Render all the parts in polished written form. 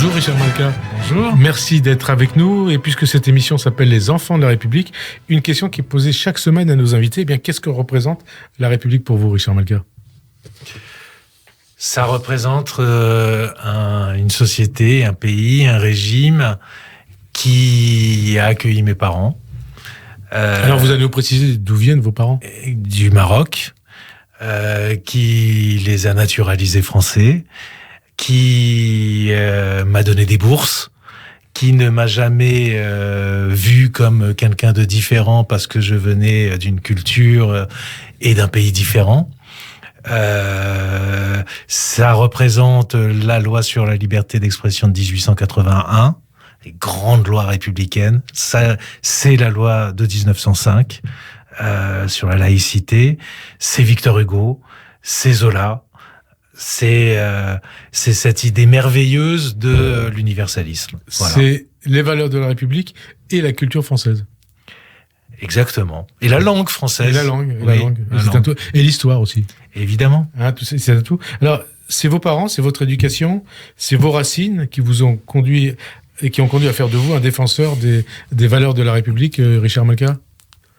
Bonjour Richard Malka. Bonjour. Merci d'être avec nous. Et puisque cette émission s'appelle Les Enfants de la République, une question qui est posée chaque semaine à nos invités. Eh bien, qu'est-ce que représente la République pour vous, Richard Malka ? Ça représente une société, un pays, un régime qui a accueilli mes parents. Alors, vous allez nous préciser d'où viennent vos parents ? Du Maroc, qui les a naturalisés français, qui m'a donné des bourses, qui ne m'a jamais vu comme quelqu'un de différent parce que je venais d'une culture et d'un pays différent. Ça représente la loi sur la liberté d'expression de 1881, les grandes lois républicaines. Ça, c'est la loi de 1905 sur la laïcité. C'est Victor Hugo, c'est Zola. C'est cette idée merveilleuse de l'universalisme. Voilà. C'est les valeurs de la République et la culture française. Exactement. Et la langue française. Et la langue. Et l'histoire aussi. Évidemment. C'est un tout. Alors, c'est vos parents, c'est votre éducation, c'est vos racines qui vous ont conduit et qui ont conduit à faire de vous un défenseur des valeurs de la République, Richard Malka ?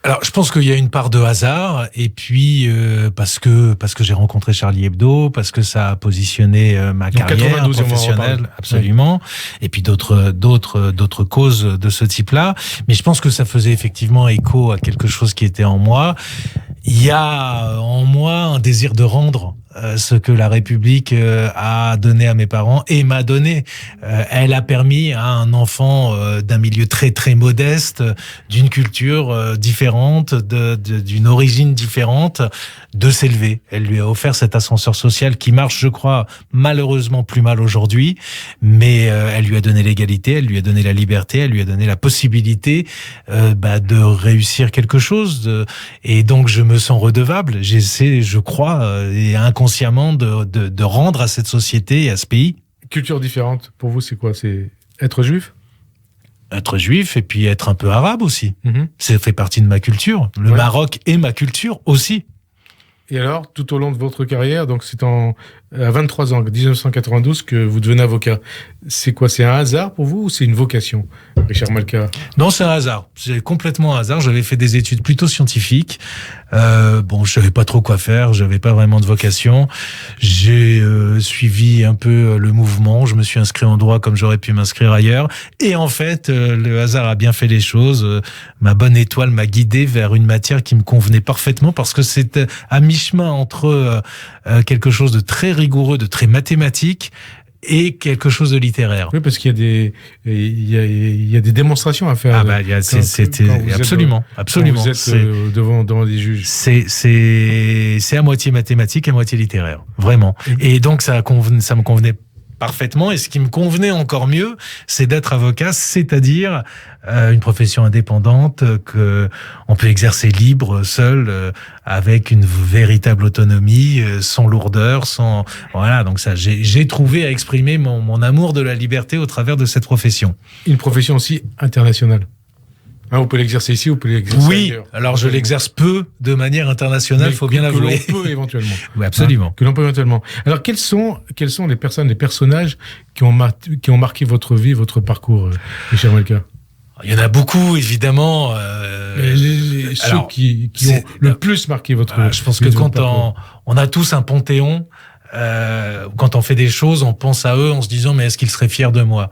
Alors, je pense qu'il y a une part de hasard, et puis parce que j'ai rencontré Charlie Hebdo, parce que ça a positionné ma carrière professionnelle, absolument, ouais. Et puis d'autres causes de ce type-là. Mais je pense que ça faisait effectivement écho à quelque chose qui était en moi. Il y a en moi un désir de rendre ce que la République a donné à mes parents et m'a donné. Elle a permis à un enfant d'un milieu très très modeste, d'une culture différente, d'une origine différente, de s'élever. Elle lui a offert cet ascenseur social qui marche, je crois, malheureusement plus mal aujourd'hui, mais elle lui a donné l'égalité, elle lui a donné la liberté, elle lui a donné la possibilité de réussir quelque chose. Et donc je me sens redevable. J'essaie, je crois, et inconsciemment de rendre à cette société et à ce pays. Culture différente, pour vous, c'est quoi ? C'est être juif ? Être juif et puis être un peu arabe aussi. Mm-hmm. Ça fait partie de ma culture. Le Maroc est ma culture aussi. Et alors, tout au long de votre carrière, donc c'est à 23 ans, 1992, que vous devenez avocat. C'est quoi ? C'est un hasard pour vous ou c'est une vocation, Richard Malka ? Non, c'est un hasard. C'est complètement un hasard. J'avais fait des études plutôt scientifiques. Je savais pas trop quoi faire. J'avais pas vraiment de vocation. J'ai suivi un peu le mouvement. Je me suis inscrit en droit comme j'aurais pu m'inscrire ailleurs. Et en fait, le hasard a bien fait les choses. Ma bonne étoile m'a guidé vers une matière qui me convenait parfaitement parce que c'était à mi-chemin entre quelque chose de très rigoureux, de très mathématique et quelque chose de littéraire. Oui, parce qu'il y a des démonstrations à faire. C'était absolument. Quand vous êtes devant des juges. C'est à moitié mathématique, à moitié littéraire, vraiment. Et donc ça me convenait parfaitement. Et ce qui me convenait encore mieux, c'est d'être avocat, c'est-à-dire une profession indépendante que on peut exercer libre, seul, avec une véritable autonomie, sans lourdeur, sans voilà. Donc ça, j'ai trouvé à exprimer mon amour de la liberté au travers de cette profession. Une profession aussi internationale. Vous pouvez l'exercer ici, vous pouvez l'exercer ailleurs. Oui, alors je l'exerce peu de manière internationale, il faut bien l'avouer. Que l'on peut éventuellement. Oui, absolument. Que l'on peut éventuellement. Alors, quels sont les personnages qui ont marqué votre vie, votre parcours, Richard Malka ? Il y en a beaucoup, évidemment. Ceux qui ont le plus marqué votre vie. Je pense que quand on a tous un panthéon, quand on fait des choses, on pense à eux en se disant mais est-ce qu'ils seraient fiers de moi ?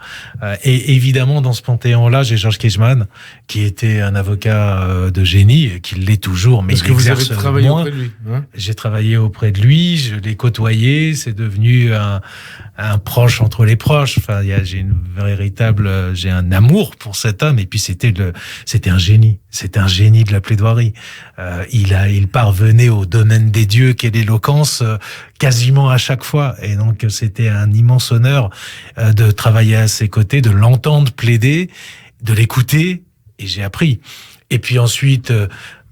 Et évidemment dans ce panthéon-là, j'ai Georges Kejman qui était un avocat de génie, qui l'est toujours, mais il exerce moins. Auprès de lui, hein ? J'ai travaillé auprès de lui, je l'ai côtoyé, c'est devenu un proche entre les proches. Enfin, j'ai un amour pour cet homme. Et puis c'était un génie. C'était un génie de la plaidoirie. Il parvenait au domaine des dieux qu'est l'éloquence quasiment à chaque fois. Et donc c'était un immense honneur de travailler à ses côtés, de l'entendre plaider, de l'écouter. Et j'ai appris. Et puis ensuite,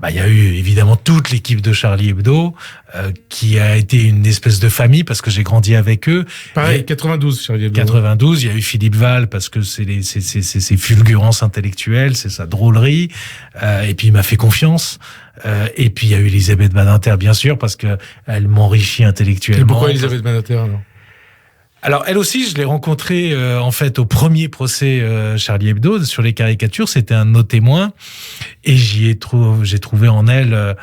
il y a eu évidemment toute l'équipe de Charlie Hebdo, qui a été une espèce de famille parce que j'ai grandi avec eux. Pareil, 92, Charlie Hebdo. 92, il y a eu Philippe Val parce que c'est ses fulgurances intellectuelles, c'est sa drôlerie. Et puis il m'a fait confiance. Et puis il y a eu Elisabeth Badinter, bien sûr, parce que elle m'enrichit intellectuellement. Et pourquoi Elisabeth Badinter alors ? Alors, elle aussi, je l'ai rencontrée en fait au premier procès Charlie Hebdo sur les caricatures. C'était un de nos témoins, et j'ai trouvé en elle,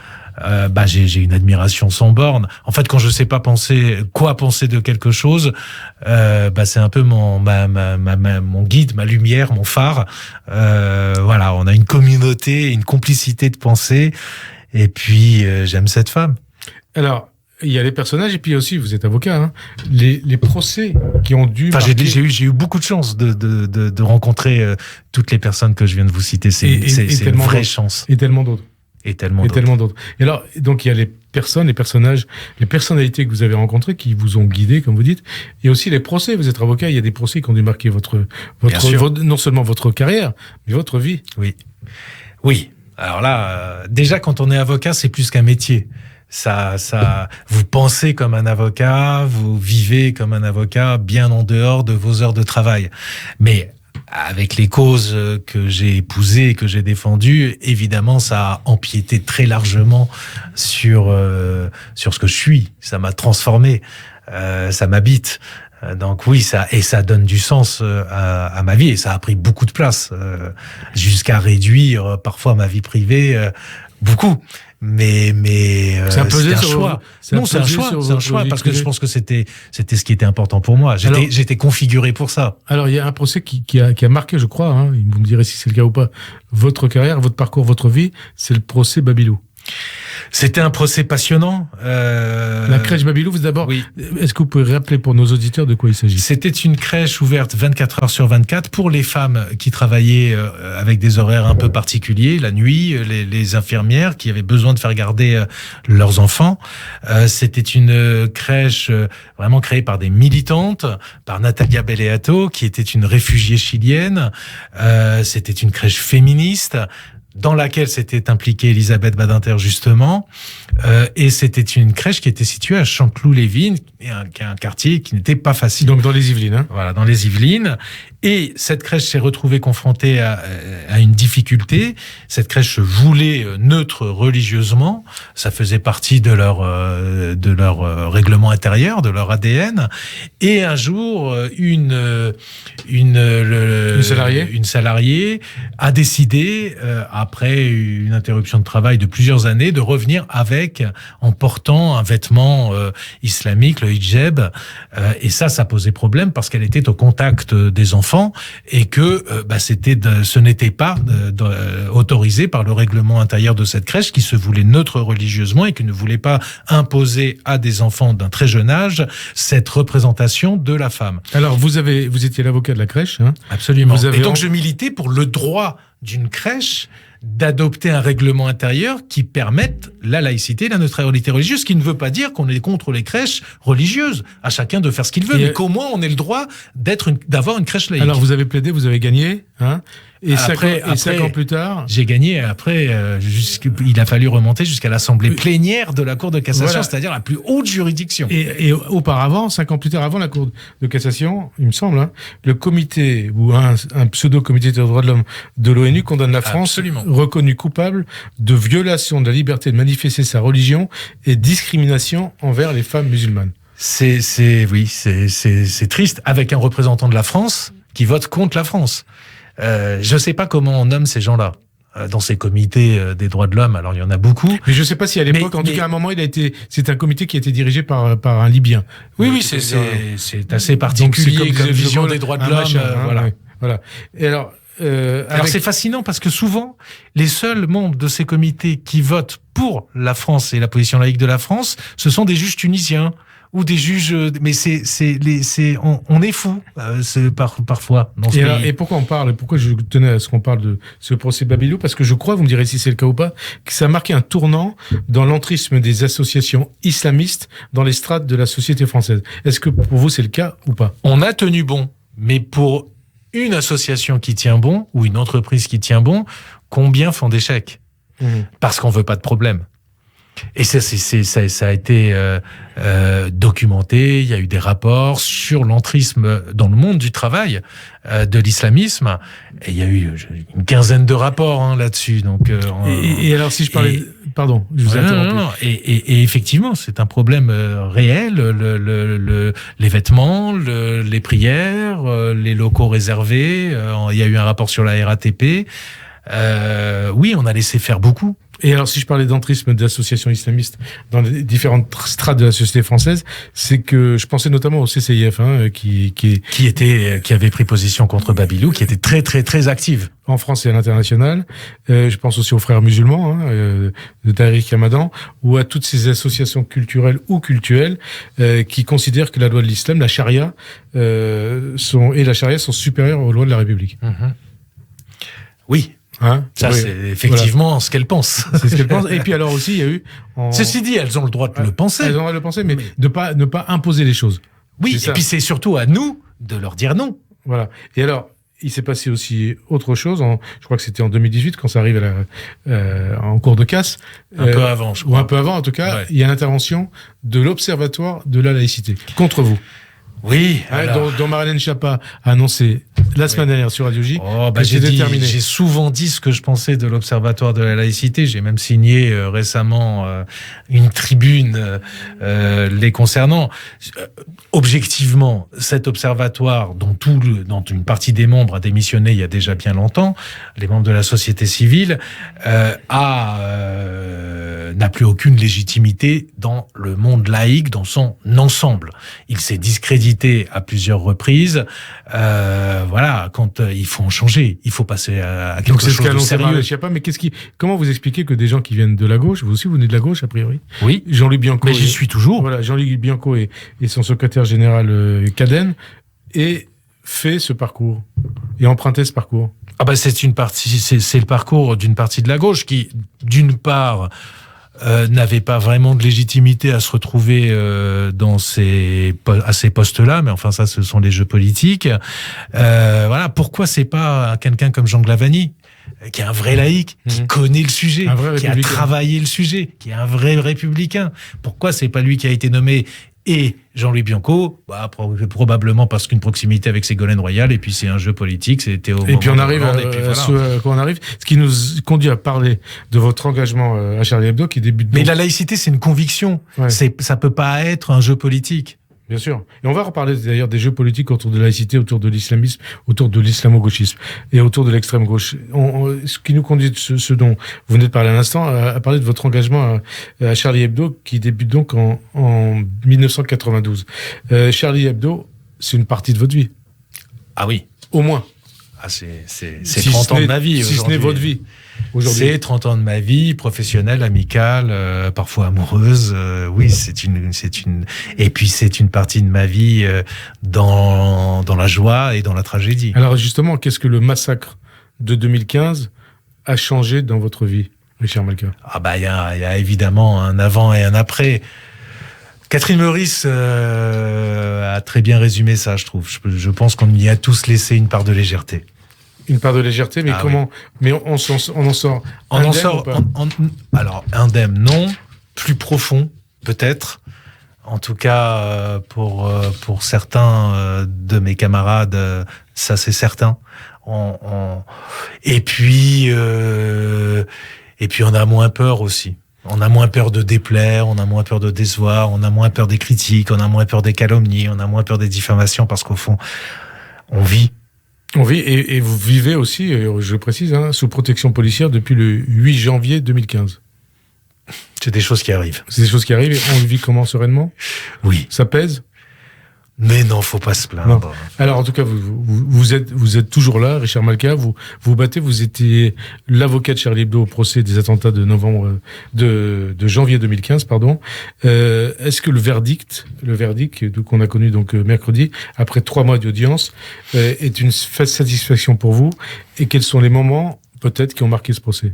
j'ai une admiration sans borne. En fait, quand je sais pas quoi penser de quelque chose, c'est un peu mon guide, ma lumière, mon phare. Voilà, on a une communauté, une complicité de pensée, et puis j'aime cette femme. Alors, il y a les personnages, et puis aussi, vous êtes avocat, hein, les procès qui ont dû... J'ai eu beaucoup de chance de rencontrer toutes les personnes que je viens de vous citer. C'est une vraie chance. Et tellement d'autres. Et tellement d'autres. Et alors, donc, il y a les personnes, les personnages, les personnalités que vous avez rencontrées qui vous ont guidé, comme vous dites. Et aussi les procès. Vous êtes avocat, il y a des procès qui ont dû marquer non seulement votre carrière, mais votre vie. Oui. Alors là, déjà, quand on est avocat, c'est plus qu'un métier. Vous pensez comme un avocat, vous vivez comme un avocat, bien en dehors de vos heures de travail. Mais avec les causes que j'ai épousées et que j'ai défendues, évidemment, ça a empiété très largement sur ce que je suis. Ça m'a transformé, ça m'habite. Donc oui, ça donne du sens à ma vie, et ça a pris beaucoup de place, jusqu'à réduire parfois ma vie privée, beaucoup. Mais c'est un choix. C'est un choix parce que je pense que c'était ce qui était important pour moi. J'étais configuré pour ça. Alors il y a un procès qui a marqué, je crois, hein, vous me direz si c'est le cas ou pas, votre carrière, votre parcours, votre vie, c'est le procès Babylou. C'était un procès passionnant. La crèche Babylou, d'abord, oui. Est-ce que vous pouvez rappeler pour nos auditeurs de quoi il s'agit ? C'était une crèche ouverte 24 heures sur 24 pour les femmes qui travaillaient avec des horaires un peu particuliers, la nuit, les infirmières qui avaient besoin de faire garder leurs enfants. C'était une crèche vraiment créée par des militantes, par Natalia Belleato, qui était une réfugiée chilienne. C'était une crèche féministe, dans laquelle s'était impliquée Elisabeth Badinter, justement, et c'était une crèche qui était située à Chanteloup-les-Vignes, qui est un quartier qui n'était pas facile. Donc dans les Yvelines, hein. Voilà, dans les Yvelines. Et cette crèche s'est retrouvée confrontée à une difficulté. Cette crèche se voulait neutre religieusement. Ça faisait partie de leur règlement intérieur, de leur ADN. Et un jour, une salariée a décidé, après une interruption de travail de plusieurs années, de revenir en portant un vêtement islamique, le hijab. Et ça posait problème parce qu'elle était au contact des enfants, et que ce n'était pas autorisé par le règlement intérieur de cette crèche, qui se voulait neutre religieusement et qui ne voulait pas imposer à des enfants d'un très jeune âge cette représentation de la femme. Alors vous étiez l'avocat de la crèche, hein ? Absolument. Et donc je militais pour le droit d'une crèche d'adopter un règlement intérieur qui permette la laïcité et la neutralité religieuse, ce qui ne veut pas dire qu'on est contre les crèches religieuses, à chacun de faire ce qu'il veut, mais qu'au moins on ait le droit d'avoir une crèche laïque. Alors vous avez plaidé, vous avez gagné, hein ? Et 5 ans plus tard, j'ai gagné. Après, il a fallu remonter jusqu'à l'assemblée plénière de la Cour de cassation, voilà. C'est-à-dire la plus haute juridiction. Et auparavant, 5 ans plus tard, avant la Cour de cassation, il me semble, hein, le comité ou un pseudo-comité des droits de l'homme de l'ONU condamne la France, reconnue coupable de violation de la liberté de manifester sa religion et discrimination envers les femmes musulmanes. C'est triste, avec un représentant de la France qui vote contre la France. Je ne sais pas comment on nomme ces gens-là dans ces comités des droits de l'homme. Alors il y en a beaucoup. Mais je ne sais pas si à l'époque, tout cas à un moment, c'est un comité qui a été dirigé par un Libyen. Oui, c'est assez particulier comme vision des droits de l'homme. Voilà. Et alors c'est fascinant parce que souvent, les seuls membres de ces comités qui votent pour la France et la position laïque de la France, ce sont des juges tunisiens ou des juges, mais on est fou parfois dans ce pays. Et pourquoi on parle, pourquoi je tenais à ce qu'on parle de ce procès Babylou, parce que je crois, vous me direz si c'est le cas ou pas, que ça a marqué un tournant dans l'entrisme des associations islamistes dans les strates de la société française. Est-ce que pour vous c'est le cas ou pas ? On a tenu bon, mais pour une association qui tient bon ou une entreprise qui tient bon, combien font d'échecs ? Parce qu'on veut pas de problème. Et ça a été documenté. Il y a eu des rapports sur l'entrisme dans le monde du travail de l'islamisme. Et il y a eu une quinzaine de rapports là-dessus. Donc, et alors, si je parlais... Pardon, je vous ai interrompu. Non. Et effectivement, c'est un problème réel. Les vêtements, les prières, les locaux réservés. Il y a eu un rapport sur la RATP. Oui, on a laissé faire beaucoup. Et alors, si je parlais d'entrisme d'associations islamistes dans les différentes strates de la société française, c'est que je pensais notamment au CCIF, qui avait pris position contre Babilou, qui était très, très, très active. En France et à l'international. Je pense aussi aux frères musulmans, de Tariq Ramadan, ou à toutes ces associations culturelles ou cultuelles qui considèrent que la loi de l'islam, la charia, et la charia sont supérieures aux lois de la République. Mm-hmm. Oui. C'est effectivement ce qu'elles pensent. C'est ce qu'elles pensent. Et puis alors aussi, il y a eu... Ceci dit, elles ont le droit de le penser. Elles ont le droit de le penser, mais ne pas imposer les choses. Oui, et puis c'est surtout à nous de leur dire non. Voilà. Et alors, il s'est passé aussi autre chose. Je crois que c'était en 2018, quand ça arrive en cours de casse. Un peu avant, je crois. Ou un peu avant, en tout cas. Ouais. Il y a l'intervention de l'Observatoire de la laïcité contre vous. Oui. Dont Marlène Schiappa a annoncé la semaine dernière sur Radio J. J'ai souvent dit ce que je pensais de l'Observatoire de la laïcité. J'ai même signé récemment une tribune les concernant. Objectivement, cet observatoire, dont une partie des membres a démissionné il y a déjà bien longtemps, les membres de la société civile, n'a plus aucune légitimité dans le monde laïque, dans son ensemble. Il s'est discrédité à plusieurs reprises. Quand il faut en changer, il faut passer à quelque chose de sérieux. Je sais pas, mais comment vous expliquez que des gens qui viennent de la gauche, vous aussi vous venez de la gauche a priori? Oui. Jean-Luc Bianco. Mais j'y suis toujours. Voilà, Jean-Luc Bianco et son secrétaire général Cadenne et fait ce parcours et emprunté ce parcours. C'est le parcours d'une partie de la gauche qui, d'une part, n'avait pas vraiment de légitimité à se retrouver à ces postes-là, mais enfin ça, ce sont les jeux politiques. Pourquoi c'est pas quelqu'un comme Jean Glavany, qui est un vrai laïc, qui connaît le sujet, qui a travaillé le sujet, qui est un vrai républicain? Pourquoi c'est pas lui qui a été nommé? Et Jean-Louis Bianco, probablement parce qu'une proximité avec Ségolène Royal, et puis c'est un jeu politique, c'était au moment. Et puis on arrive ce qui nous conduit à parler de votre engagement à Charlie Hebdo, qui débute. Mais la laïcité, c'est une conviction. Ouais. Ça peut pas être un jeu politique. Bien sûr. Et on va reparler d'ailleurs des jeux politiques autour de la laïcité, autour de l'islamisme, autour de l'islamo-gauchisme et autour de l'extrême gauche. Ce qui nous conduit, ce dont vous venez de parler à l'instant, à parler de votre engagement à Charlie Hebdo, qui débute donc en 1992. Charlie Hebdo, c'est une partie de votre vie. Ah oui. Au moins. C'est 30 ans de ma vie. Si ce n'est votre vie. C'est 30 ans de ma vie, professionnelle, amicale, parfois amoureuse. Oui, c'est une. Et puis c'est une partie de ma vie dans la joie et dans la tragédie. Alors justement, qu'est-ce que le massacre de 2015 a changé dans votre vie, Richard Malka? Il y a évidemment un avant et un après. Catherine Meurice a très bien résumé ça, je trouve. Je pense qu'on y a tous laissé une part de légèreté. Une part de légèreté, mais comment? Oui. Mais on en sort. Alors indemne, non. Plus profond, peut-être. En tout cas, pour certains de mes camarades, ça c'est certain. Et puis on a moins peur aussi. On a moins peur de déplaire, on a moins peur de décevoir, on a moins peur des critiques, on a moins peur des calomnies, on a moins peur des diffamations, parce qu'au fond, on vit. On vit, et vous vivez aussi, je le précise, sous protection policière depuis le 8 janvier 2015. C'est des choses qui arrivent. C'est des choses qui arrivent, et on le vit comment, sereinement? Oui. Ça pèse? Mais non, faut pas se plaindre. Non. Alors, en tout cas, vous êtes toujours là, Richard Malka, vous battez, vous étiez l'avocat de Charlie Hebdo au procès des attentats de janvier 2015, pardon. Est-ce que le verdict qu'on a connu donc mercredi, après 3 mois d'audience, est une satisfaction pour vous? Et quels sont les moments, peut-être, qui ont marqué ce procès?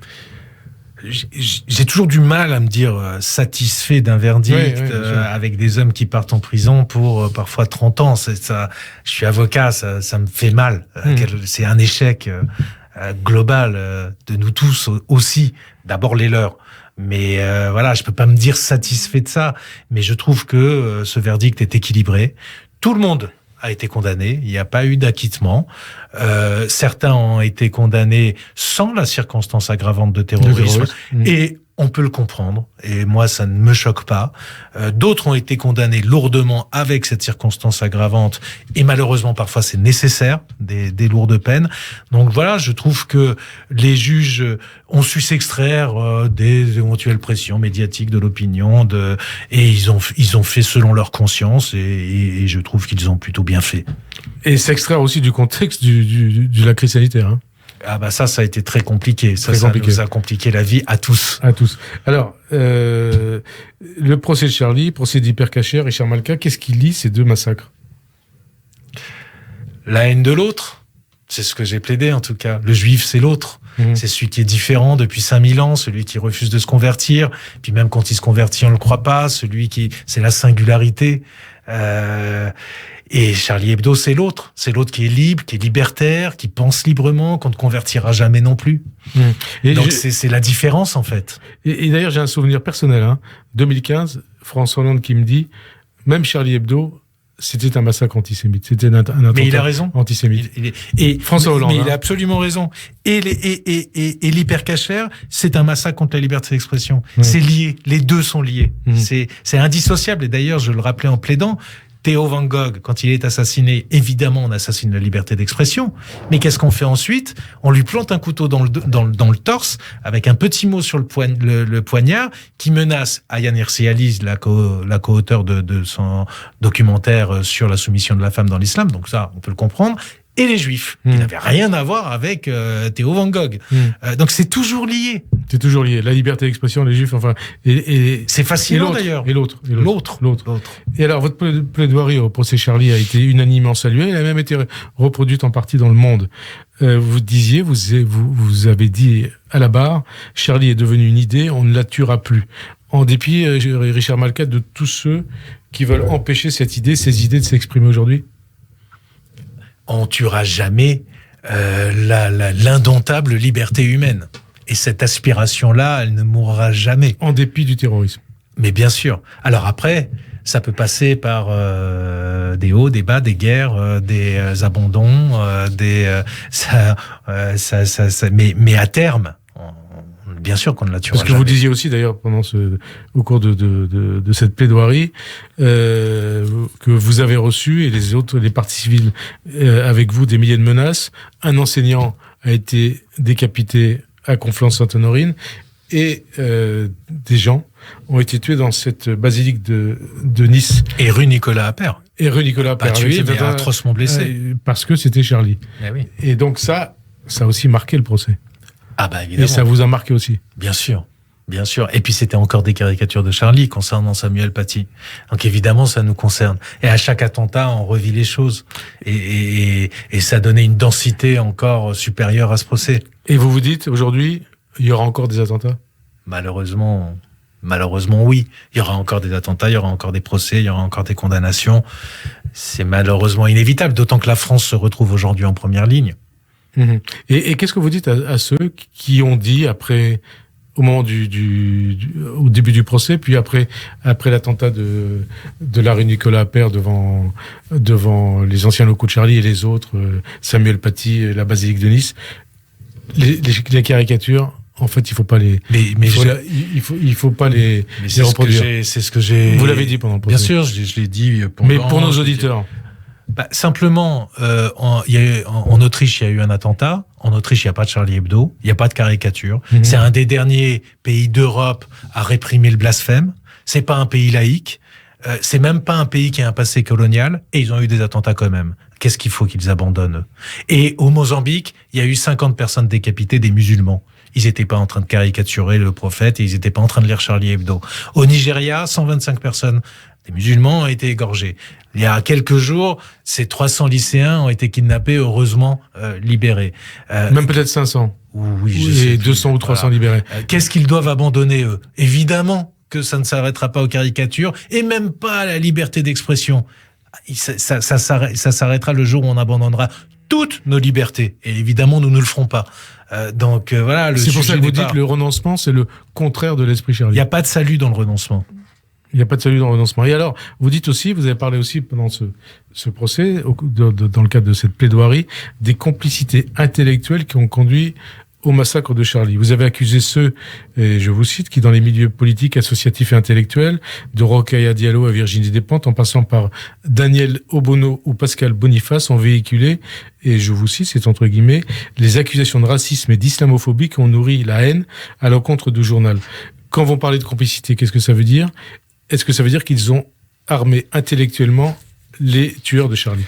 J'ai toujours du mal à me dire satisfait d'un verdict avec des hommes qui partent en prison pour parfois 30 ans. Ça, je suis avocat, ça me fait mal. C'est un échec global de nous tous aussi. D'abord les leurs. Mais voilà, je peux pas me dire satisfait de ça. Mais je trouve que ce verdict est équilibré. Tout le monde a été condamné. Il n'y a pas eu d'acquittement. Certains ont été condamnés sans la circonstance aggravante de terrorisme. Et on peut le comprendre, et moi ça ne me choque pas. D'autres ont été condamnés lourdement avec cette circonstance aggravante, et malheureusement parfois c'est nécessaire, des lourdes peines. Donc voilà, je trouve que les juges ont su s'extraire des éventuelles pressions médiatiques, de l'opinion, et ils ont fait selon leur conscience, et je trouve qu'ils ont plutôt bien fait. Et s'extraire aussi du contexte de la crise sanitaire, hein. Ah bah ça a été très compliqué. Ça nous a compliqué la vie à tous. À tous. Alors, le procès de Charlie, procès d'Hypercacher, Richard Malka, qu'est-ce qui lie ces deux massacres ? La haine de l'autre, c'est ce que j'ai plaidé en tout cas. Le juif, c'est l'autre. C'est celui qui est différent depuis 5000 ans, celui qui refuse de se convertir. Puis même quand il se convertit, on le croit pas. C'est la singularité. Et Charlie Hebdo, c'est l'autre qui est libre, qui est libertaire, qui pense librement, qu'on ne convertira jamais non plus. Et donc c'est la différence en fait. Et d'ailleurs, j'ai un souvenir personnel. 2015, François Hollande qui me dit, même Charlie Hebdo, c'était un massacre antisémite. C'était un attentat mais il a raison. Antisémite. Et François Hollande. Mais il a absolument raison. Et l'Hypercacher, c'est un massacre contre la liberté d'expression. C'est lié. Les deux sont liés. C'est indissociable. Et d'ailleurs, je le rappelais en plaidant, Theo Van Gogh, quand il est assassiné, évidemment, on assassine la liberté d'expression. Mais qu'est-ce qu'on fait ensuite ? On lui plante un couteau dans le torse, avec un petit mot sur le poignard, qui menace Ayaan Hirsi Ali, la co-auteure de son documentaire sur la soumission de la femme dans l'islam. Donc ça, on peut le comprendre. Et les juifs, qui n'avaient rien à voir avec Theo Van Gogh. Donc c'est toujours lié. C'est toujours lié. La liberté d'expression, les juifs, enfin... Et c'est fascinant d'ailleurs. Et l'autre. L'autre. Et alors, votre plaidoirie au procès Charlie a été unanimement saluée. Elle a même été reproduite en partie dans le monde. Vous disiez, vous avez dit à la barre, Charlie est devenu une idée, on ne la tuera plus. En dépit, Richard Malka, de tous ceux qui veulent empêcher ces idées de s'exprimer aujourd'hui. On tuera jamais l'indomptable liberté humaine. Et cette aspiration-là, elle ne mourra jamais. En dépit du terrorisme. Mais bien sûr. Alors après, ça peut passer par des hauts, des bas, des guerres, des abandons, mais à terme, bien sûr qu'on ne la tuera jamais. Parce que vous disiez aussi d'ailleurs au cours de cette plaidoirie que vous avez reçu et les parties civiles avec vous des milliers de menaces. Un enseignant a été décapité à Conflans-Sainte-Honorine et des gens ont été tués dans cette basilique de Nice. Et rue Nicolas Appert. Pas tué, mais atrocement blessé. Parce que c'était Charlie. Oui. Et donc ça a aussi marqué le procès. Ah bah évidemment. Et ça vous a marqué aussi. Bien sûr. Et puis c'était encore des caricatures de Charlie concernant Samuel Paty. Donc évidemment ça nous concerne. Et à chaque attentat on revit les choses. Et ça donnait une densité encore supérieure à ce procès. Et vous vous dites aujourd'hui, il y aura encore des attentats ? Malheureusement oui. Il y aura encore des attentats, il y aura encore des procès, il y aura encore des condamnations. C'est malheureusement inévitable, d'autant que la France se retrouve aujourd'hui en première ligne. Et qu'est-ce que vous dites à ceux qui ont dit après, au moment au début du procès, puis après l'attentat de la rue Nicolas Appert devant les anciens locaux de Charlie et les autres, Samuel Paty, la basilique de Nice, les caricatures, en fait, il faut pas les. Il faut pas les reproduire. C'est ce que j'ai. Vous l'avez dit pendant le procès. Bien sûr, je l'ai dit. Mais pour nos auditeurs. Simplement, en Autriche, il y a eu un attentat. En Autriche, il n'y a pas de Charlie Hebdo. Il n'y a pas de caricature. C'est un des derniers pays d'Europe à réprimer le blasphème. C'est pas un pays laïque. C'est même pas un pays qui a un passé colonial. Et ils ont eu des attentats quand même. Qu'est-ce qu'il faut qu'ils abandonnent? Et au Mozambique, il y a eu 50 personnes décapitées, des musulmans. Ils n'étaient pas en train de caricaturer le prophète et ils n'étaient pas en train de lire Charlie Hebdo. Au Nigeria, 125 personnes, des musulmans, ont été égorgés. Il y a quelques jours, ces 300 lycéens ont été kidnappés, heureusement libérés. Même peut-être 500. Oui, et 200 ou 300 libérés. Qu'est-ce qu'ils doivent abandonner, eux? Évidemment que ça ne s'arrêtera pas aux caricatures et même pas à la liberté d'expression. Ça s'arrêtera le jour où on abandonnera toutes nos libertés. Et évidemment, nous ne le ferons pas. Donc voilà. C'est pour ça que vous dites que le renoncement, c'est le contraire de l'esprit Charlie. Il n'y a pas de salut dans le renoncement. Il n'y a pas de salut dans le renoncement. Et alors, vous dites aussi, vous avez parlé aussi pendant ce procès, dans le cadre de cette plaidoirie, des complicités intellectuelles qui ont conduit au massacre de Charlie. Vous avez accusé ceux, et je vous cite, qui dans les milieux politiques, associatifs et intellectuels, de Rokhaya Diallo à Virginie Despentes, en passant par Daniel Obono ou Pascal Boniface, ont véhiculé, et je vous cite, c'est entre guillemets, les accusations de racisme et d'islamophobie qui ont nourri la haine à l'encontre du journal. Quand vous parlez de complicité, qu'est-ce que ça veut dire ? Est-ce que ça veut dire qu'ils ont armé intellectuellement les tueurs de Charlie ?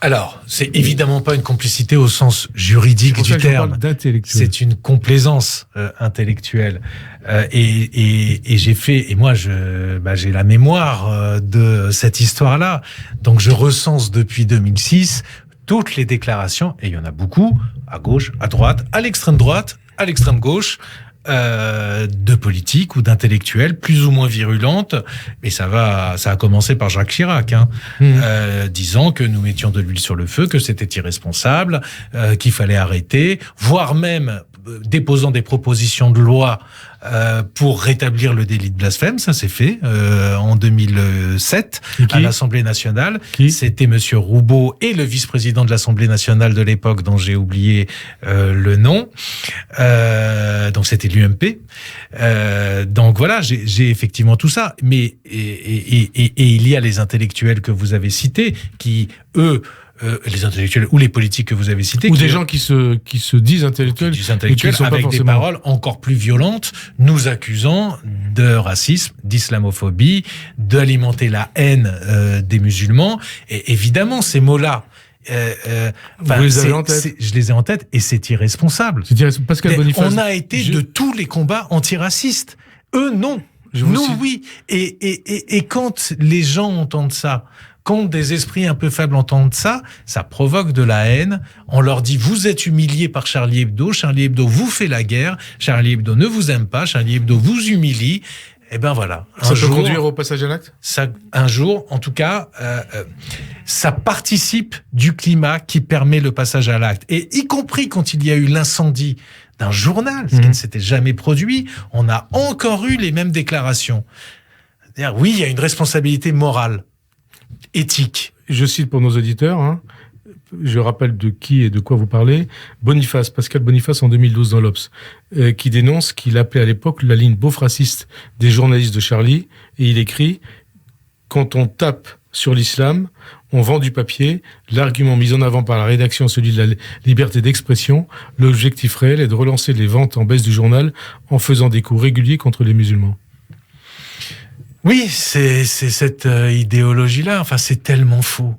Alors, c'est évidemment pas une complicité au sens juridique du terme. C'est une complaisance intellectuelle. Et j'ai fait, et moi j'ai la mémoire de cette histoire-là. Donc je recense depuis 2006 toutes les déclarations, et il y en a beaucoup, à gauche, à droite, à l'extrême droite, à l'extrême gauche, de politiques ou d'intellectuels plus ou moins virulentes, et ça a commencé par Jacques Chirac, disant que nous mettions de l'huile sur le feu, que c'était irresponsable, qu'il fallait arrêter, voire même déposant des propositions de loi pour rétablir le délit de blasphème. Ça s'est fait en 2007 à l'Assemblée nationale. C'était Monsieur Roubaud et le vice-président de l'Assemblée nationale de l'époque, dont j'ai oublié le nom. Donc c'était l'UMP. Donc voilà, j'ai effectivement tout ça. Mais et il y a les intellectuels que vous avez cités qui, eux, les intellectuels ou les politiques que vous avez cités, ou des gens qui se disent intellectuels, avec des paroles encore plus violentes, nous accusant de racisme, d'islamophobie, d'alimenter la haine des musulmans. Et évidemment, ces mots-là, vous les avez en tête. Je les ai en tête, et c'est irresponsable. Pascal Boniface. On a été de tous les combats antiracistes. Eux, non. Nous, oui. Et quand les gens entendent ça, quand des esprits un peu faibles entendent ça, ça provoque de la haine. On leur dit, vous êtes humiliés par Charlie Hebdo vous fait la guerre, Charlie Hebdo ne vous aime pas, Charlie Hebdo vous humilie. Et ben voilà. Ça peut conduire au passage à l'acte ? Un jour, en tout cas, ça participe du climat qui permet le passage à l'acte. Et y compris quand il y a eu l'incendie d'un journal, ce qui ne s'était jamais produit, on a encore eu les mêmes déclarations. C'est-à-dire, oui, il y a une responsabilité morale, éthique. Je cite pour nos auditeurs, je rappelle de qui et de quoi vous parlez, Pascal Boniface en 2012 dans l'Obs, qui dénonce qu'il appelait à l'époque la ligne beauf raciste des journalistes de Charlie, et il écrit « Quand on tape sur l'islam, on vend du papier, l'argument mis en avant par la rédaction, celui de la liberté d'expression, l'objectif réel est de relancer les ventes en baisse du journal en faisant des coups réguliers contre les musulmans. » Oui, c'est cette idéologie-là. Enfin, c'est tellement faux.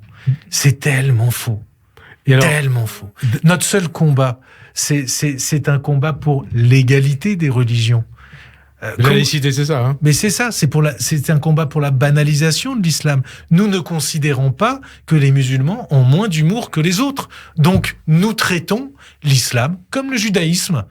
C'est tellement faux. Et alors, tellement faux. Notre seul combat, c'est un combat pour l'égalité des religions. La laïcité, c'est ça. Mais c'est ça. C'est un combat pour la banalisation de l'islam. Nous ne considérons pas que les musulmans ont moins d'humour que les autres. Donc, nous traitons l'islam comme le judaïsme,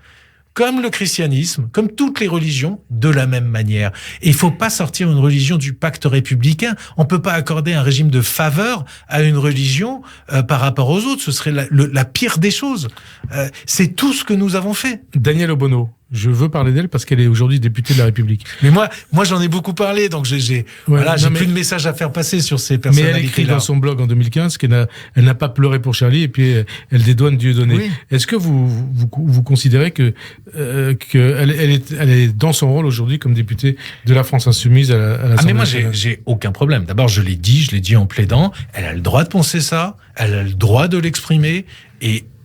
comme le christianisme, comme toutes les religions, de la même manière. Et il faut pas sortir une religion du pacte républicain. On peut pas accorder un régime de faveur à une religion par rapport aux autres. Ce serait la pire des choses. C'est tout ce que nous avons fait. Daniel Obono. Je veux parler d'elle parce qu'elle est aujourd'hui députée de la République. Mais moi j'en ai beaucoup parlé, donc j'ai plus de messages à faire passer sur ces personnalités-là. Mais elle écrit dans son blog en 2015 qu'elle n'a pas pleuré pour Charlie, et puis elle dédouane Dieudonné. Oui. Est-ce que vous considérez que elle est dans son rôle aujourd'hui comme députée de la France Insoumise à l'Assemblée nationale ? Mais moi j'ai aucun problème. D'abord je l'ai dit en plaidant, elle a le droit de penser ça, elle a le droit de l'exprimer,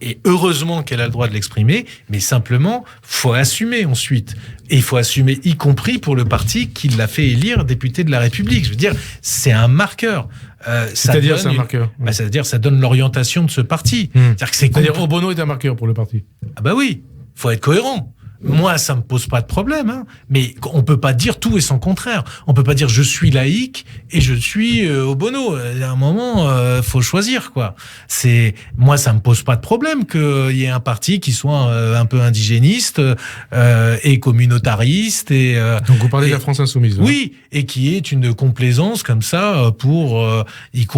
et heureusement qu'elle a le droit de l'exprimer, mais simplement, faut assumer ensuite. Et il faut assumer, y compris pour le parti qui l'a fait élire député de la République. Je veux dire, c'est un marqueur. C'est-à-dire, c'est un marqueur. C'est-à-dire, ça donne l'orientation de ce parti. C'est-à-dire, Obono est un marqueur pour le parti. Ah bah oui, faut être cohérent. Moi, ça me pose pas de problème, mais on peut pas dire tout et son contraire. On peut pas dire je suis laïque et je suis Obono. À un moment, faut choisir, quoi. Moi, ça me pose pas de problème qu'il y ait un parti qui soit un peu indigéniste et communautariste donc vous parlez de la France Insoumise. Oui, et qui est une complaisance comme ça qui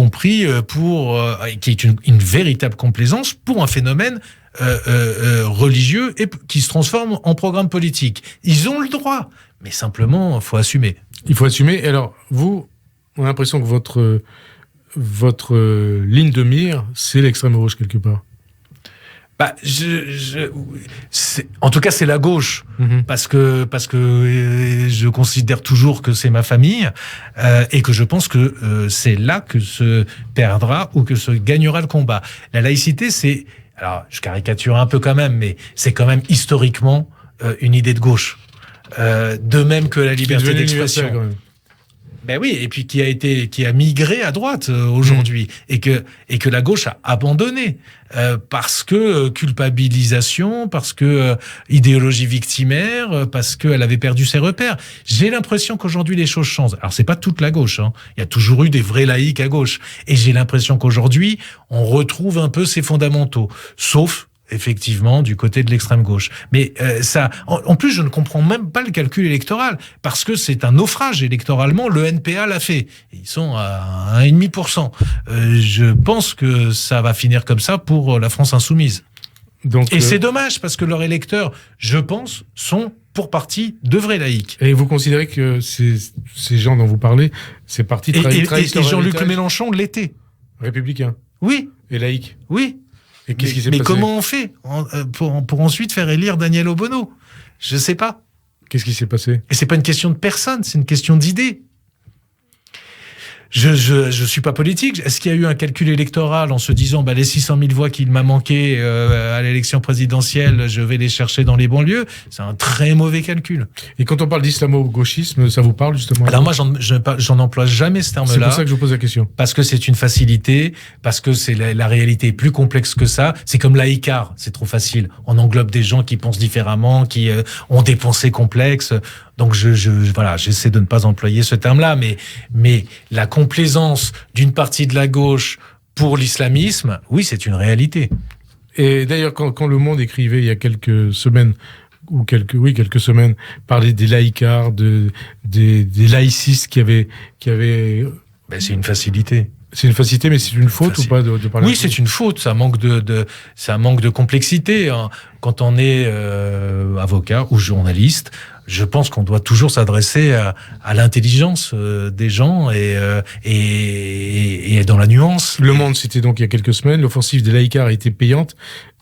est une véritable complaisance pour un phénomène religieux et qui se transforment en programme politique. Ils ont le droit, mais simplement, il faut assumer. Il faut assumer. Et alors, vous, on a l'impression que votre ligne de mire, c'est l'extrême gauche quelque part. Bah, en tout cas, c'est la gauche, parce que je considère toujours que c'est ma famille et que je pense que c'est là que se perdra ou que se gagnera le combat. La laïcité, c'est, alors je caricature un peu quand même, mais c'est quand même historiquement une idée de gauche. De même que la liberté d'expression. Ben oui, et puis qui a migré à droite aujourd'hui et que la gauche a abandonné parce que culpabilisation, parce que idéologie victimaire, parce qu'elle avait perdu ses repères. J'ai l'impression qu'aujourd'hui les choses changent. Alors c'est pas toute la gauche, hein. Il y a toujours eu des vrais laïcs à gauche, et j'ai l'impression qu'aujourd'hui on retrouve un peu ses fondamentaux, sauf effectivement du côté de l'extrême gauche. Mais ça, en plus, je ne comprends même pas le calcul électoral, parce que c'est un naufrage électoralement. Le NPA l'a fait. Ils sont à 1,5%. Je pense que ça va finir comme ça pour la France insoumise. Et c'est dommage, parce que leurs électeurs, je pense, sont pour partie de vrais laïcs. Et vous considérez que ces gens dont vous parlez, ces partis traditionnels... Et Jean-Luc Mélenchon l'était. Républicain. Oui. Et laïc. Oui. Et qu'est-ce qui s'est passé ? Mais comment on fait pour ensuite faire élire Daniel Obono ? Je sais pas. Qu'est-ce qui s'est passé ? Et c'est pas une question de personne, c'est une question d'idée. Je suis pas politique. Est-ce qu'il y a eu un calcul électoral en se disant les 600 000 voix qu'il m'a manqué à l'élection présidentielle, je vais les chercher dans les banlieues ? C'est un très mauvais calcul. Et quand on parle d'islamo-gauchisme, ça vous parle justement ? Alors moi, j'en emploie jamais ce terme-là. C'est pour ça que je vous pose la question. Parce que c'est une facilité, parce que c'est la réalité est plus complexe que ça. C'est comme laïcard, c'est trop facile. On englobe des gens qui pensent différemment, qui ont des pensées complexes. Donc voilà, j'essaie de ne pas employer ce terme-là, mais la complaisance d'une partie de la gauche pour l'islamisme, oui, c'est une réalité. Et d'ailleurs, quand Le Monde écrivait il y a quelques semaines, parlait des laïcards, des laïcistes qui avaient... c'est une facilité. C'est une facilité, mais c'est une faute ou pas de parler? Oui, c'est une faute. Ça manque de complexité. Hein. Quand on est avocat ou journaliste, je pense qu'on doit toujours s'adresser à l'intelligence des gens et dans la nuance. Le Monde, c'était donc il y a quelques semaines, l'offensive des laïcards a été payante.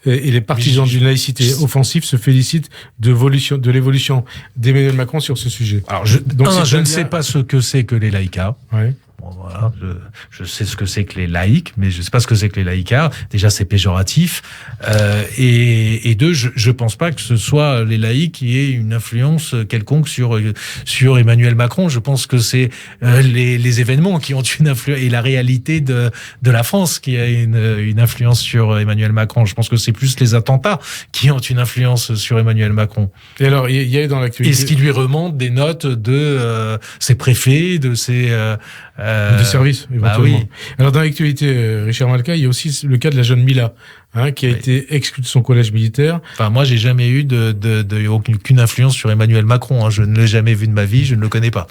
Et les partisans d'une laïcité offensive se félicitent de l'évolution d'Emmanuel Macron sur ce sujet. Alors, je ne sais pas ce que c'est que les laïcards. Ouais. Bon, voilà, je sais ce que c'est que les laïcs, mais je ne sais pas ce que c'est que les laïcards. Déjà, c'est péjoratif. Et deux, je pense pas que ce soit les laïcs qui aient une influence quelconque sur Emmanuel Macron. Je pense que c'est les événements qui ont une influence, et la réalité de la France qui a une influence sur Emmanuel Macron. Je pense que c'est plus les attentats qui ont une influence sur Emmanuel Macron. Et alors, il y a dans l'actualité... Et ce qui lui remonte des notes de ses préfets, de ses... des services, éventuellement. Oui. Alors, dans l'actualité, Richard Malka, il y a aussi le cas de la jeune Mila, qui a été exclue de son collège militaire. Enfin, moi, j'ai jamais eu aucune influence sur Emmanuel Macron. Je ne l'ai jamais vu de ma vie, je ne le connais pas.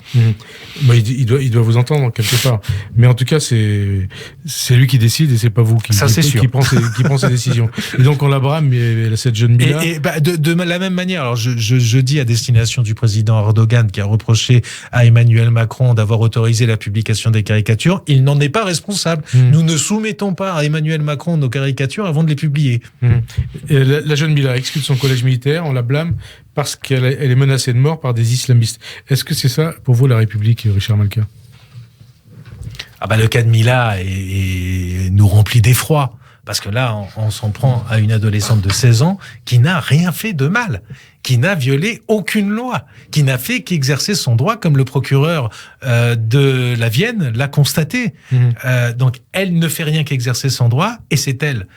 Il doit vous entendre quelque part. Mais en tout cas, c'est lui qui décide et c'est pas vous qui prend ses décisions. Et donc, on la brame, cette jeune Mila. De la même manière, alors je dis à destination du président Erdogan qui a reproché à Emmanuel Macron d'avoir autorisé la publication des caricatures, il n'en est pas responsable. Nous ne soumettons pas à Emmanuel Macron nos caricatures avant de les publier. Et la jeune Mila exclue de son collège militaire, on la blâme parce qu'elle est menacée de mort par des islamistes. Est-ce que c'est ça pour vous la République, Richard Malka ? Le cas de Mila nous remplit d'effroi. Parce que là, on s'en prend à une adolescente de 16 ans qui n'a rien fait de mal, qui n'a violé aucune loi, qui n'a fait qu'exercer son droit comme le procureur de la Vienne l'a constaté. Donc, elle ne fait rien qu'exercer son droit, et c'est elle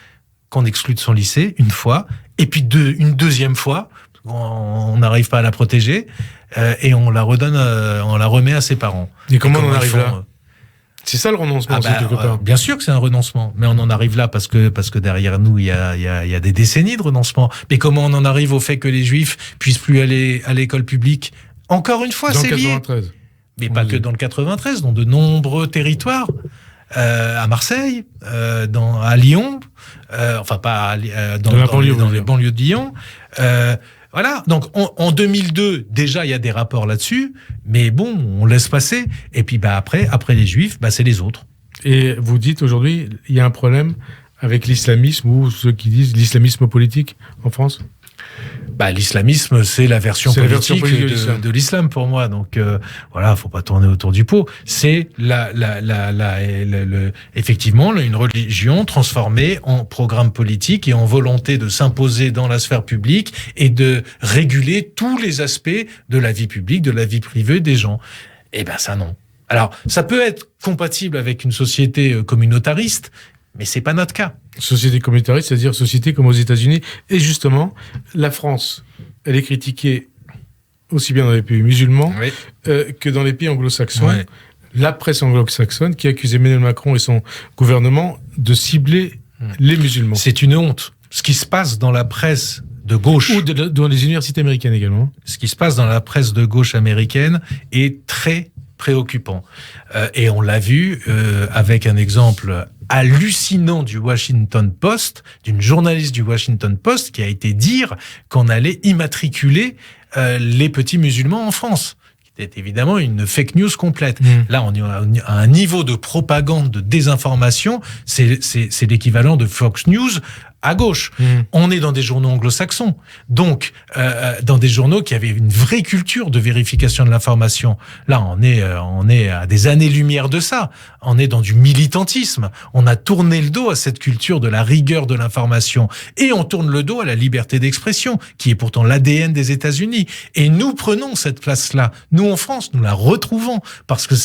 qu'on exclut de son lycée une fois, et puis une deuxième fois, on n'arrive pas à la protéger, et on la remet à ses parents. Et comment on en arrive là ? C'est ça le renoncement, quelque part. Bien sûr que c'est un renoncement, mais on en arrive là parce que derrière nous il y a des décennies de renoncement. Mais comment on en arrive au fait que les Juifs puissent plus aller à l'école publique ? Encore une fois, c'est lié. Dans le 93. Mais pas que dans le 93, dans de nombreux territoires. à Marseille, à Lyon, enfin pas dans les banlieues de Lyon. Voilà, donc en 2002, déjà, il y a des rapports là-dessus, mais bon, on laisse passer. Et puis après les Juifs, c'est les autres. Et vous dites aujourd'hui, il y a un problème avec l'islamisme, ou ceux qui disent l'islamisme politique en France ? L'islamisme, c'est la version politique de l'islam pour moi. Donc voilà, faut pas tourner autour du pot. C'est effectivement une religion transformée en programme politique et en volonté de s'imposer dans la sphère publique et de réguler tous les aspects de la vie publique, de la vie privée des gens. Ça non. Alors, ça peut être compatible avec une société communautariste, mais c'est pas notre cas. Société communautariste, c'est-à-dire société comme aux États-Unis. Et justement, la France, elle est critiquée aussi bien dans les pays musulmans que dans les pays anglo-saxons. Ouais. La presse anglo-saxonne qui accuse Emmanuel Macron et son gouvernement de cibler les musulmans. C'est une honte. Ce qui se passe dans la presse de gauche... Ou dans les universités américaines également. Ce qui se passe dans la presse de gauche américaine est très préoccupant. Et on l'a vu avec un exemple hallucinant du Washington Post, d'une journaliste du Washington Post qui a été dire qu'on allait immatriculer les petits musulmans en France. C'était évidemment une fake news complète. Là, on est à un niveau de propagande, de désinformation, c'est l'équivalent de Fox News à gauche. On est dans des journaux anglo-saxons, donc dans des journaux qui avaient une vraie culture de vérification de l'information. Là, on est à des années-lumière de ça. On est dans du militantisme. On a tourné le dos à cette culture de la rigueur de l'information et on tourne le dos à la liberté d'expression, qui est pourtant l'ADN des États-Unis. Et nous prenons cette place-là. Nous, en France, nous la retrouvons parce que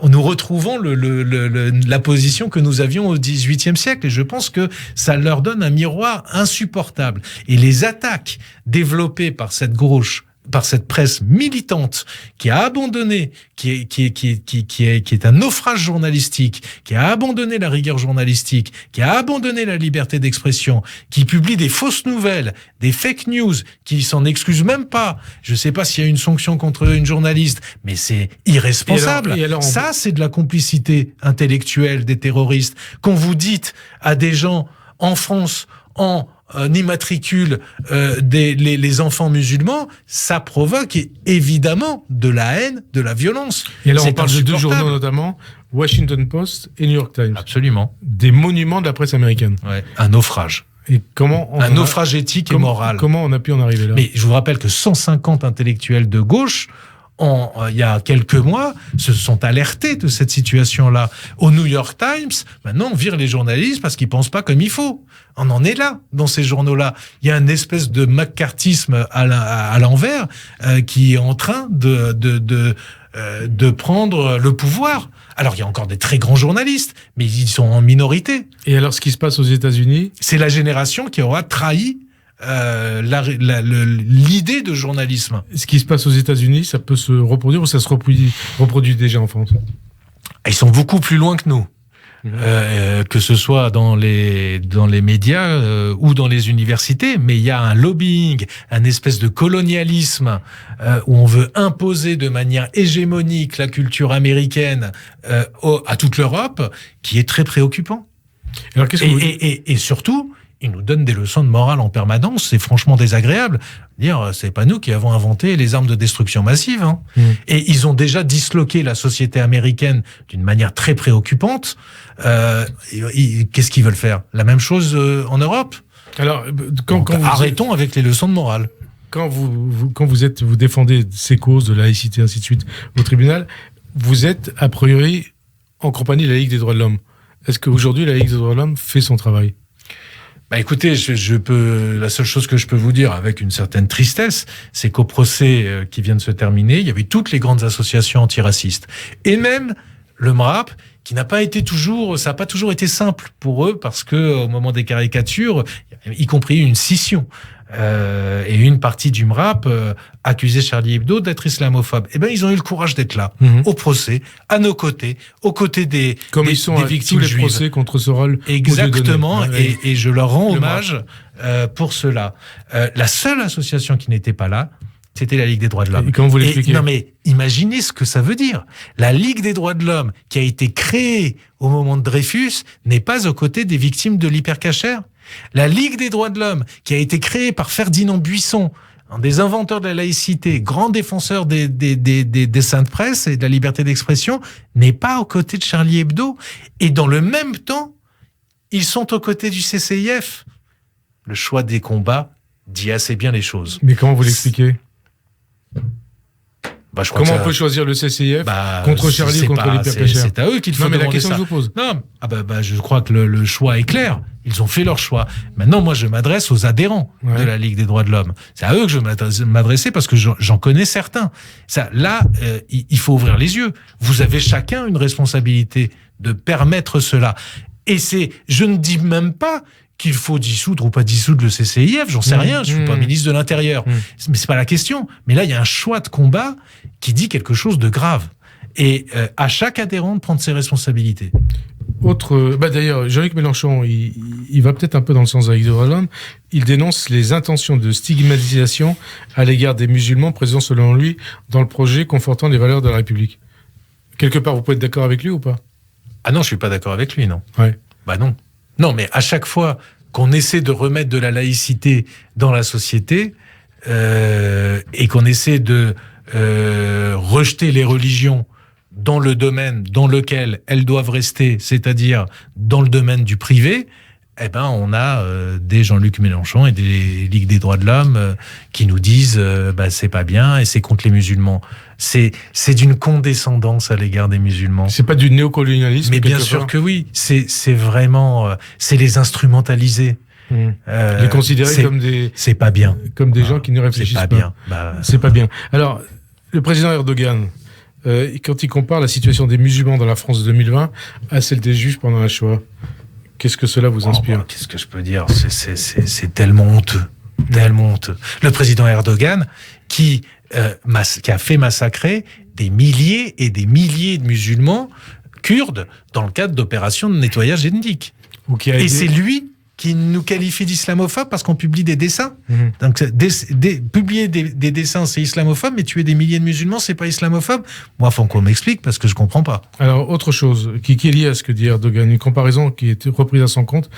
nous retrouvons la position que nous avions au XVIIIe siècle. Et je pense que ça leur donne un miroir insupportable. Et les attaques développées par cette gauche, par cette presse militante qui a abandonné, qui est un naufrage journalistique, qui a abandonné la rigueur journalistique, qui a abandonné la liberté d'expression, qui publie des fausses nouvelles, des fake news, qui s'en excuse même pas. Je sais pas s'il y a une sanction contre une journaliste, mais c'est irresponsable. Ça, c'est de la complicité intellectuelle des terroristes. Quand vous dites à des gens en France, immatricule les enfants musulmans, ça provoque évidemment de la haine, de la violence. Et alors on parle de deux journaux notamment, Washington Post et New York Times. Absolument. Des monuments de la presse américaine. Ouais. Un naufrage. Et un naufrage éthique et moral. Comment on a pu en arriver là ? Mais je vous rappelle que 150 intellectuels de gauche il y a quelques mois, se sont alertés de cette situation-là. Au New York Times, maintenant, on vire les journalistes parce qu'ils pensent pas comme il faut. On en est là, dans ces journaux-là. Il y a une espèce de maccarthisme à l'envers qui est en train de prendre le pouvoir. Alors, il y a encore des très grands journalistes, mais ils sont en minorité. Et alors, ce qui se passe aux États-Unis ? C'est la génération qui aura trahi l'idée de journalisme. Ce qui se passe aux États-Unis, ça peut se reproduire ou ça se reproduit déjà en France ? Ils sont beaucoup plus loin que nous. Que ce soit dans les médias ou dans les universités, mais il y a un lobbying, un espèce de colonialisme où on veut imposer de manière hégémonique la culture américaine à toute l'Europe, qui est très préoccupant. Alors, et surtout, ils nous donnent des leçons de morale en permanence, c'est franchement désagréable. C'est pas nous qui avons inventé les armes de destruction massive. Et ils ont déjà disloqué la société américaine d'une manière très préoccupante. Qu'est-ce qu'ils veulent faire ? La même chose en Europe ? Alors, arrêtons avec les leçons de morale. Quand vous défendez ces causes de laïcité, ainsi de suite, au tribunal, vous êtes a priori en compagnie de la Ligue des droits de l'homme. Est-ce qu'aujourd'hui la Ligue des droits de l'homme fait son travail ? Écoutez, la seule chose que je peux vous dire avec une certaine tristesse, c'est qu'au procès qui vient de se terminer, il y avait toutes les grandes associations antiracistes. Et même le MRAP, ça n'a pas toujours été simple pour eux, parce que au moment des caricatures, y compris une scission. Et une partie du MRAP accusait Charlie Hebdo d'être islamophobe. Ils ont eu le courage d'être là, au procès, à nos côtés, aux côtés des victimes juives. Procès contre Soral. Exactement, et je leur rends hommage pour cela. La seule association qui n'était pas là, c'était la Ligue des droits de l'homme. Et comment vous l'expliquez ? Non mais imaginez ce que ça veut dire. La Ligue des droits de l'homme, qui a été créée au moment de Dreyfus, n'est pas aux côtés des victimes de l'hypercacher. La Ligue des droits de l'homme, qui a été créée par Ferdinand Buisson, un des inventeurs de la laïcité, grand défenseur des saintes presses et de la liberté d'expression, n'est pas aux côtés de Charlie Hebdo. Et dans le même temps, ils sont aux côtés du CCIF. Le choix des combats dit assez bien les choses. Mais comment vous l'expliquez ? Comment on peut choisir le CCIF contre Charlie ou contre l'hypercacher ? C'est à eux qu'il faut demander ça. Non, mais la question que je vous pose. Non, je crois que le choix est clair. Ils ont fait leur choix. Maintenant, moi, je m'adresse aux adhérents de la Ligue des droits de l'homme. C'est à eux que je veux m'adresser parce que j'en connais certains. Il faut ouvrir les yeux. Vous avez chacun une responsabilité de permettre cela. Et je ne dis même pas qu'il faut dissoudre ou pas dissoudre le CCIF, j'en sais rien, je suis pas ministre de l'Intérieur. Mais c'est pas la question. Mais là, il y a un choix de combat qui dit quelque chose de grave. Et à chaque adhérent de prendre ses responsabilités. D'ailleurs, Jean-Luc Mélenchon, il va peut-être un peu dans le sens de la Ligue des droits de l'homme. Il dénonce les intentions de stigmatisation à l'égard des musulmans présents, selon lui, dans le projet confortant les valeurs de la République. Quelque part, vous pouvez être d'accord avec lui ou pas ? Ah non, je suis pas d'accord avec lui, non. Ouais. Non. Non, mais à chaque fois qu'on essaie de remettre de la laïcité dans la société et qu'on essaie de rejeter les religions dans le domaine dans lequel elles doivent rester, c'est-à-dire dans le domaine du privé, on a des Jean-Luc Mélenchon et des Ligues des droits de l'homme qui nous disent c'est pas bien et c'est contre les musulmans. C'est d'une condescendance à l'égard des musulmans. C'est pas du néocolonialisme. Mais bien sûr que oui. C'est vraiment c'est les instrumentaliser. Les considérer comme des. C'est pas bien. Comme des gens qui ne réfléchissent pas. Bien. C'est pas bien. Alors, le président Erdogan, quand il compare la situation des musulmans dans la France de 2020 à celle des Juifs pendant la Shoah, qu'est-ce que cela vous inspire ? Qu'est-ce que je peux dire ? C'est tellement honteux. Tellement honteux. Le président Erdogan, qui a fait massacrer des milliers et des milliers de musulmans kurdes dans le cadre d'opérations de nettoyage ethnique. Et c'est lui qui nous qualifie d'islamophobes parce qu'on publie des dessins. Donc, publier des dessins, c'est islamophobe, mais tuer des milliers de musulmans, c'est pas islamophobe. Moi, faut qu'on m'explique parce que je comprends pas. Alors, autre chose qui est liée à ce que dit Erdogan, une comparaison qui a été reprise à son compte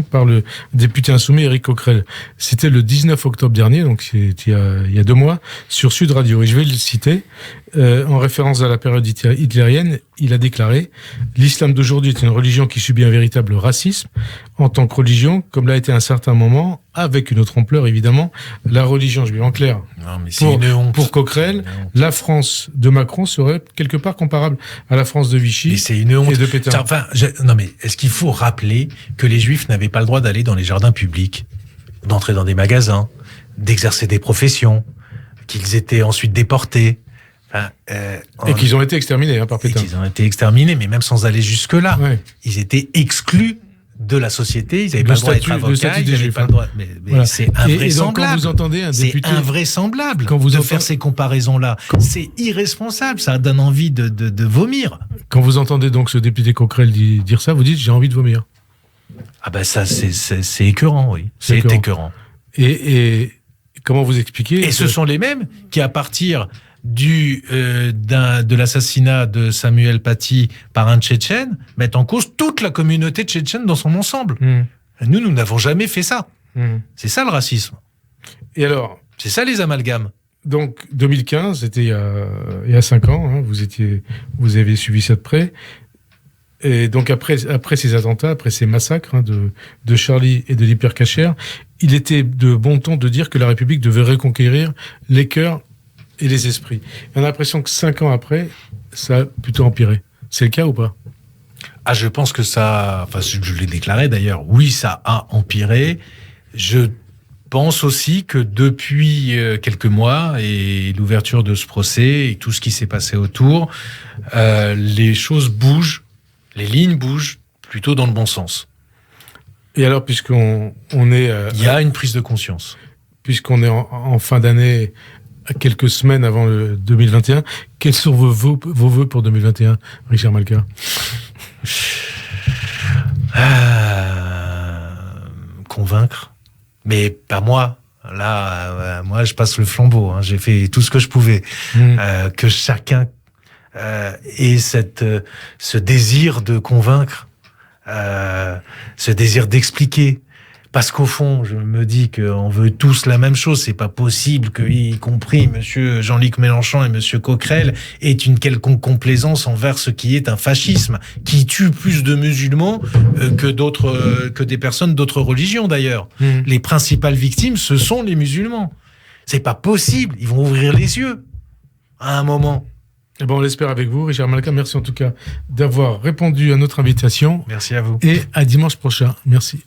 par le député insoumis Éric Coquerel. C'était le 19 octobre dernier, donc il y a 2 mois, sur Sud Radio. Et je vais le citer. En référence à la période hitlérienne, il a déclaré « L'islam d'aujourd'hui est une religion qui subit un véritable racisme en tant que religion, comme l'a été à un certain moment, avec une autre ampleur évidemment, la religion, je vais en clair. Non, mais c'est une honte. Pour Coquerel, la France de Macron serait quelque part comparable à la France de Vichy mais c'est une honte. Et de Pétain. Non mais est-ce qu'il faut rappeler que les Juifs n'avaient pas le droit d'aller dans les jardins publics, d'entrer dans des magasins, d'exercer des professions, qu'ils étaient ensuite déportés? Et qu'ils ont été exterminés par Pétain. Et qu'ils ont été exterminés, mais même sans aller jusque-là. Ouais. Ils étaient exclus de la société, ils n'avaient pas le droit d'être avocats, ils n'avaient pas le droit... Mais voilà. C'est invraisemblable. Et donc, quand vous entendez un député... C'est invraisemblable de faire ces comparaisons-là. C'est irresponsable, ça donne envie de vomir. Quand vous entendez donc ce député Coquerel dire ça, vous dites « j'ai envie de vomir ». Ça, c'est écœurant, oui. C'est écœurant. Et comment vous expliquez... Et ce sont les mêmes qui, à partir... de l'assassinat de Samuel Paty par un Tchétchène, mettent en cause toute la communauté tchétchène dans son ensemble. Nous n'avons jamais fait ça. C'est ça le racisme. Et alors, c'est ça les amalgames. Donc 2015, c'était il y a 5 ans. Hein, vous avez suivi ça de près. Et donc après ces attentats, après ces massacres de Charlie et de l'hypercacher, il était de bon ton de dire que la République devait reconquérir les cœurs et les esprits. On a l'impression que 5 ans après, ça a plutôt empiré. C'est le cas ou pas ? Je pense que ça... je l'ai déclaré d'ailleurs. Oui, ça a empiré. Je pense aussi que depuis quelques mois et l'ouverture de ce procès et tout ce qui s'est passé autour, les choses bougent, les lignes bougent plutôt dans le bon sens. Et alors, puisqu'on est... Il y a une prise de conscience. Puisqu'on est en fin d'année... à quelques semaines avant le 2021. Quels sont vos vœux pour 2021, Richard Malka ? Convaincre. Mais pas moi. Là, moi, je passe le flambeau. Hein. J'ai fait tout ce que je pouvais. Que chacun ait ce désir de convaincre, ce désir d'expliquer. Parce qu'au fond, je me dis qu'on veut tous la même chose. C'est pas possible que, y compris monsieur Jean-Luc Mélenchon et monsieur Coquerel, aient une quelconque complaisance envers ce qui est un fascisme, qui tue plus de musulmans que des personnes d'autres religions d'ailleurs. Les principales victimes, ce sont les musulmans. C'est pas possible. Ils vont ouvrir les yeux à un moment. Eh ben, on l'espère avec vous, Richard Malka. Merci en tout cas d'avoir répondu à notre invitation. Merci à vous. Et à dimanche prochain. Merci.